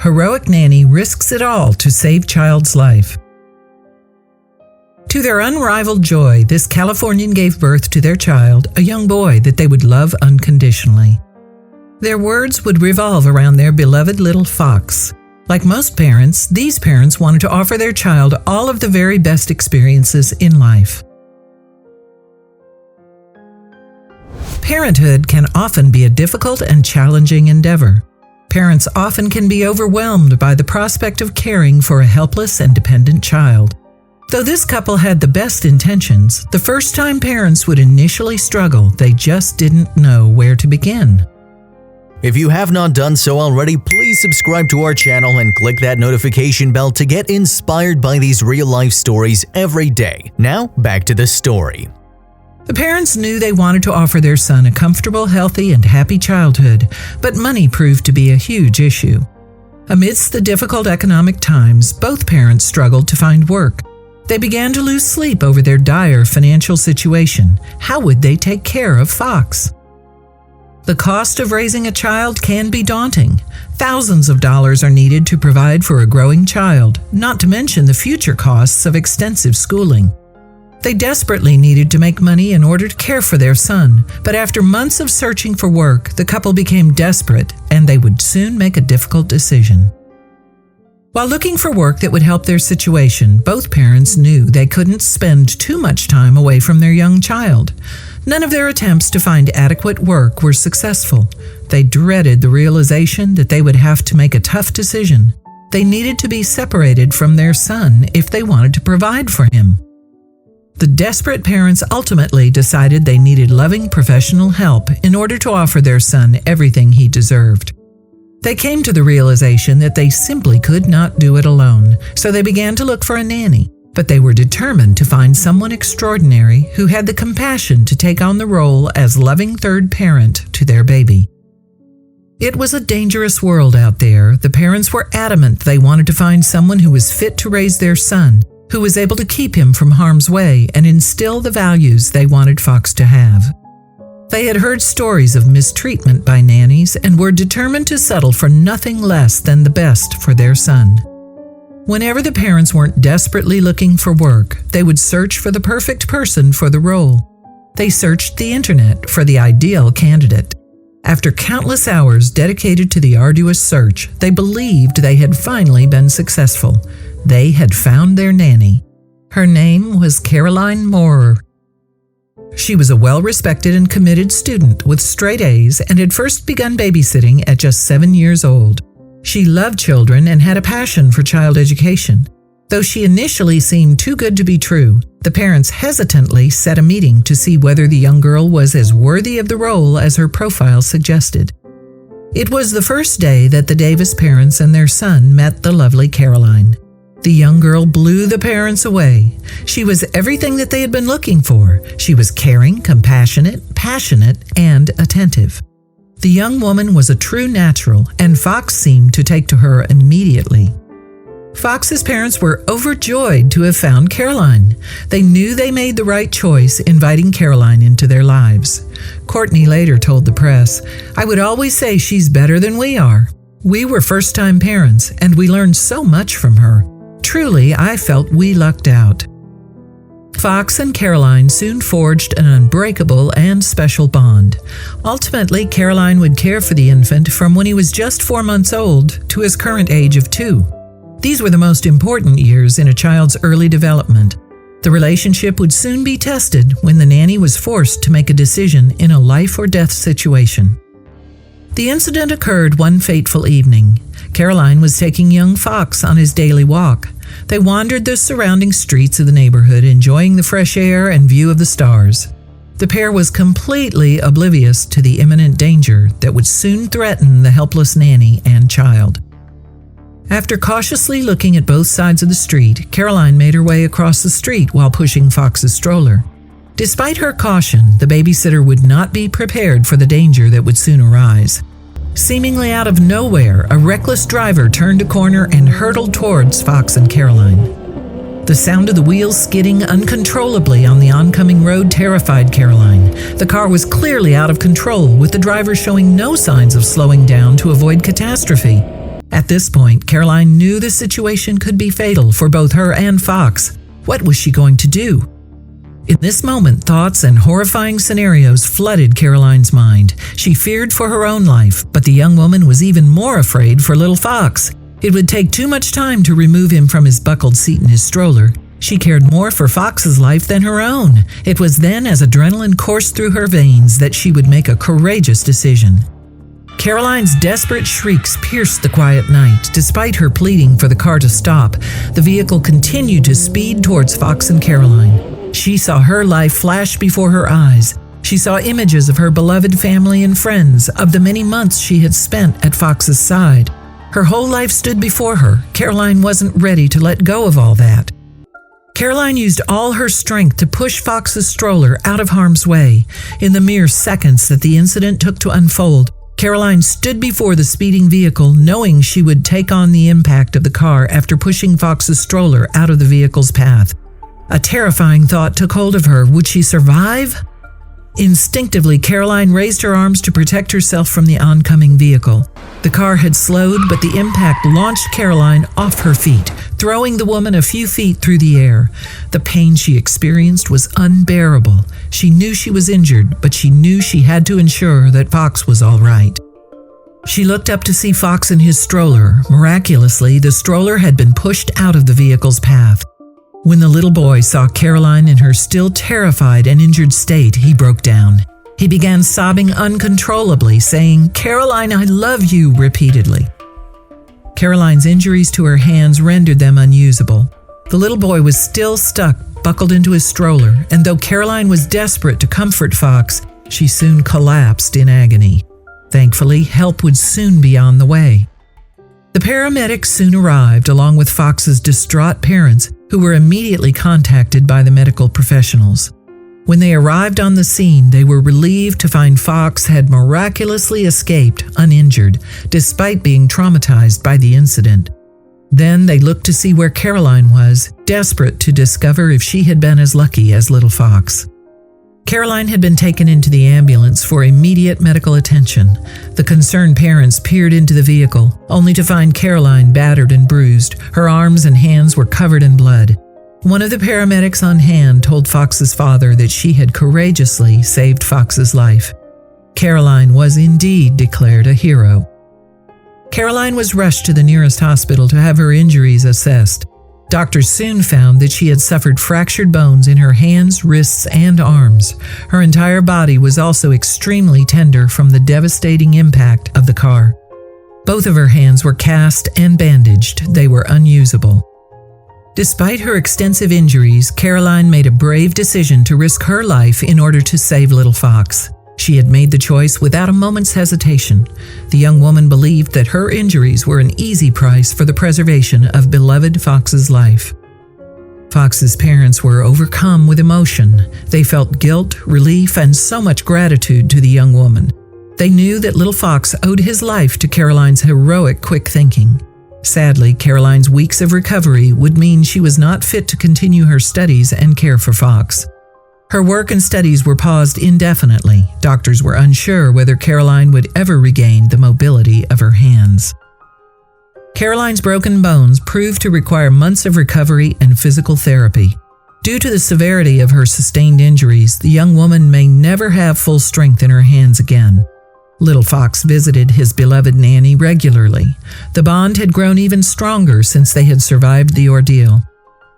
Heroic nanny risks it all to save child's life. To their unrivaled joy, this Californian gave birth to their child, a young boy that they would love unconditionally. Their words would revolve around their beloved little Fox. Like most parents, these parents wanted to offer their child all of the very best experiences in life. Parenthood can often be a difficult and challenging endeavor. Parents often can be overwhelmed by the prospect of caring for a helpless and dependent child. Though this couple had the best intentions, the first-time parents would initially struggle. They just didn't know where to begin. If you have not done so already, please subscribe to our channel and click that notification bell to get inspired by these real-life stories every day. Now, back to the story. The parents knew they wanted to offer their son a comfortable, healthy, and happy childhood, but money proved to be a huge issue. Amidst the difficult economic times, both parents struggled to find work. They began to lose sleep over their dire financial situation. How would they take care of Fox? The cost of raising a child can be daunting. Thousands of dollars are needed to provide for a growing child, not to mention the future costs of extensive schooling. They desperately needed to make money in order to care for their son, but after months of searching for work, the couple became desperate, and they would soon make a difficult decision. While looking for work that would help their situation, both parents knew they couldn't spend too much time away from their young child. None of their attempts to find adequate work were successful. They dreaded the realization that they would have to make a tough decision. They needed to be separated from their son if they wanted to provide for him. The desperate parents ultimately decided they needed loving professional help in order to offer their son everything he deserved. They came to the realization that they simply could not do it alone, so they began to look for a nanny. But they were determined to find someone extraordinary who had the compassion to take on the role as loving third parent to their baby. It was a dangerous world out there. The parents were adamant they wanted to find someone who was fit to raise their son, who was able to keep him from harm's way and instill the values they wanted Fox to have. They had heard stories of mistreatment by nannies and were determined to settle for nothing less than the best for their son. Whenever the parents weren't desperately looking for work, they would search for the perfect person for the role. They searched the internet for the ideal candidate. After countless hours dedicated to the arduous search, they believed they had finally been successful. They had found their nanny. Her name was Caroline Moorer. She was a well-respected and committed student with straight A's and had first begun babysitting at just 7 years old. She loved children and had a passion for child education. Though she initially seemed too good to be true, the parents hesitantly set a meeting to see whether the young girl was as worthy of the role as her profile suggested. It was the first day that the Davis parents and their son met the lovely Caroline. The young girl blew the parents away. She was everything that they had been looking for. She was caring, compassionate, passionate, and attentive. The young woman was a true natural, and Fox seemed to take to her immediately. Fox's parents were overjoyed to have found Caroline. They knew they made the right choice inviting Caroline into their lives. Courtney later told the press, "I would always say she's better than we are. We were first-time parents, and we learned so much from her. Truly, I felt we lucked out." Fox and Caroline soon forged an unbreakable and special bond. Ultimately, Caroline would care for the infant from when he was just 4 months old to his current age of 2. These were the most important years in a child's early development. The relationship would soon be tested when the nanny was forced to make a decision in a life-or-death situation. The incident occurred one fateful evening. Caroline was taking young Fox on his daily walk. They wandered the surrounding streets of the neighborhood, enjoying the fresh air and view of the stars. The pair was completely oblivious to the imminent danger that would soon threaten the helpless nanny and child. After cautiously looking at both sides of the street, Caroline made her way across the street while pushing Fox's stroller. Despite her caution, the babysitter would not be prepared for the danger that would soon arise. Seemingly out of nowhere, a reckless driver turned a corner and hurtled towards Fox and Caroline. The sound of the wheels skidding uncontrollably on the oncoming road terrified Caroline. The car was clearly out of control, with the driver showing no signs of slowing down to avoid catastrophe. At this point, Caroline knew the situation could be fatal for both her and Fox. What was she going to do? In this moment, thoughts and horrifying scenarios flooded Caroline's mind. She feared for her own life, but the young woman was even more afraid for little Fox. It would take too much time to remove him from his buckled seat in his stroller. She cared more for Fox's life than her own. It was then, as adrenaline coursed through her veins, that she would make a courageous decision. Caroline's desperate shrieks pierced the quiet night. Despite her pleading for the car to stop, the vehicle continued to speed towards Fox and Caroline. She saw her life flash before her eyes. She saw images of her beloved family and friends, of the many months she had spent at Fox's side. Her whole life stood before her. Caroline wasn't ready to let go of all that. Caroline used all her strength to push Fox's stroller out of harm's way. In the mere seconds that the incident took to unfold, Caroline stood before the speeding vehicle, knowing she would take on the impact of the car after pushing Fox's stroller out of the vehicle's path. A terrifying thought took hold of her. Would she survive? Instinctively, Caroline raised her arms to protect herself from the oncoming vehicle. The car had slowed, but the impact launched Caroline off her feet, throwing the woman a few feet through the air. The pain she experienced was unbearable. She knew she was injured, but she knew she had to ensure that Fox was all right. She looked up to see Fox in his stroller. Miraculously, the stroller had been pushed out of the vehicle's path. When the little boy saw Caroline in her still terrified and injured state, he broke down. He began sobbing uncontrollably, saying, "Caroline, I love you," repeatedly. Caroline's injuries to her hands rendered them unusable. The little boy was still stuck, buckled into his stroller, and though Caroline was desperate to comfort Fox, she soon collapsed in agony. Thankfully, help would soon be on the way. The paramedics soon arrived, along with Fox's distraught parents, who were immediately contacted by the medical professionals. When they arrived on the scene, they were relieved to find Fox had miraculously escaped uninjured, despite being traumatized by the incident. Then they looked to see where Caroline was, desperate to discover if she had been as lucky as little Fox. Caroline had been taken into the ambulance for immediate medical attention. The concerned parents peered into the vehicle, only to find Caroline battered and bruised. Her arms and hands were covered in blood. One of the paramedics on hand told Fox's father that she had courageously saved Fox's life. Caroline was indeed declared a hero. Caroline was rushed to the nearest hospital to have her injuries assessed. Doctors soon found that she had suffered fractured bones in her hands, wrists, and arms. Her entire body was also extremely tender from the devastating impact of the car. Both of her hands were cast and bandaged. They were unusable. Despite her extensive injuries, Caroline made a brave decision to risk her life in order to save little Fox. She had made the choice without a moment's hesitation. The young woman believed that her injuries were an easy price for the preservation of beloved Fox's life. Fox's parents were overcome with emotion. They felt guilt, relief, and so much gratitude to the young woman. They knew that little Fox owed his life to Caroline's heroic quick thinking. Sadly, Caroline's weeks of recovery would mean she was not fit to continue her studies and care for Fox. Her work and studies were paused indefinitely. Doctors were unsure whether Caroline would ever regain the mobility of her hands. Caroline's broken bones proved to require months of recovery and physical therapy. Due to the severity of her sustained injuries, the young woman may never have full strength in her hands again. Little Fox visited his beloved Nanny regularly. The bond had grown even stronger since they had survived the ordeal.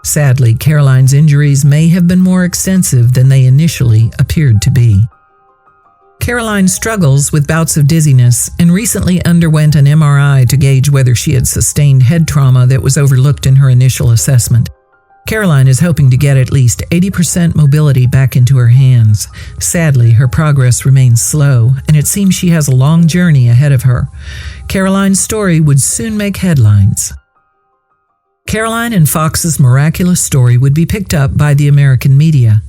Sadly, Caroline's injuries may have been more extensive than they initially appeared to be. Caroline struggles with bouts of dizziness and recently underwent an MRI to gauge whether she had sustained head trauma that was overlooked in her initial assessment. Caroline is hoping to get at least 80% mobility back into her hands. Sadly, her progress remains slow, and it seems she has a long journey ahead of her. Caroline's story would soon make headlines. Caroline and Fox's miraculous story would be picked up by the American media.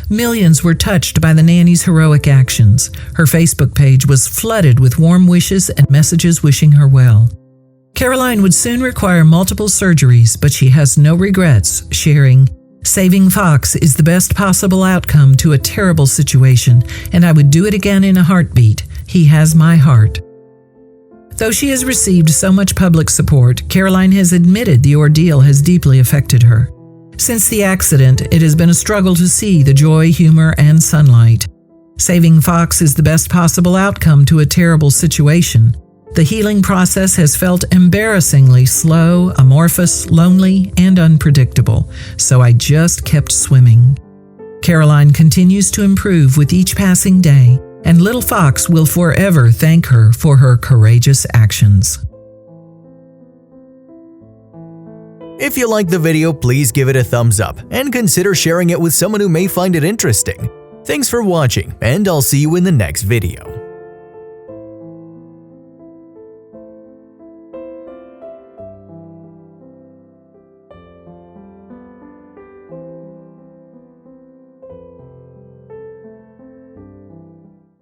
Millions were touched by the nanny's heroic actions. Her Facebook page was flooded with warm wishes and messages wishing her well. Caroline would soon require multiple surgeries, but she has no regrets, sharing, "Saving Fox is the best possible outcome to a terrible situation, and I would do it again in a heartbeat. He has my heart." Though she has received so much public support, Caroline has admitted the ordeal has deeply affected her. Since the accident, it has been a struggle to see the joy, humor, and sunlight. Saving Fox is the best possible outcome to a terrible situation. The healing process has felt embarrassingly slow, amorphous, lonely, and unpredictable, so I just kept swimming. Caroline continues to improve with each passing day, and little Fox will forever thank her for her courageous actions. If you liked the video, please give it a thumbs up and consider sharing it with someone who may find it interesting. Thanks for watching, and I'll see you in the next video.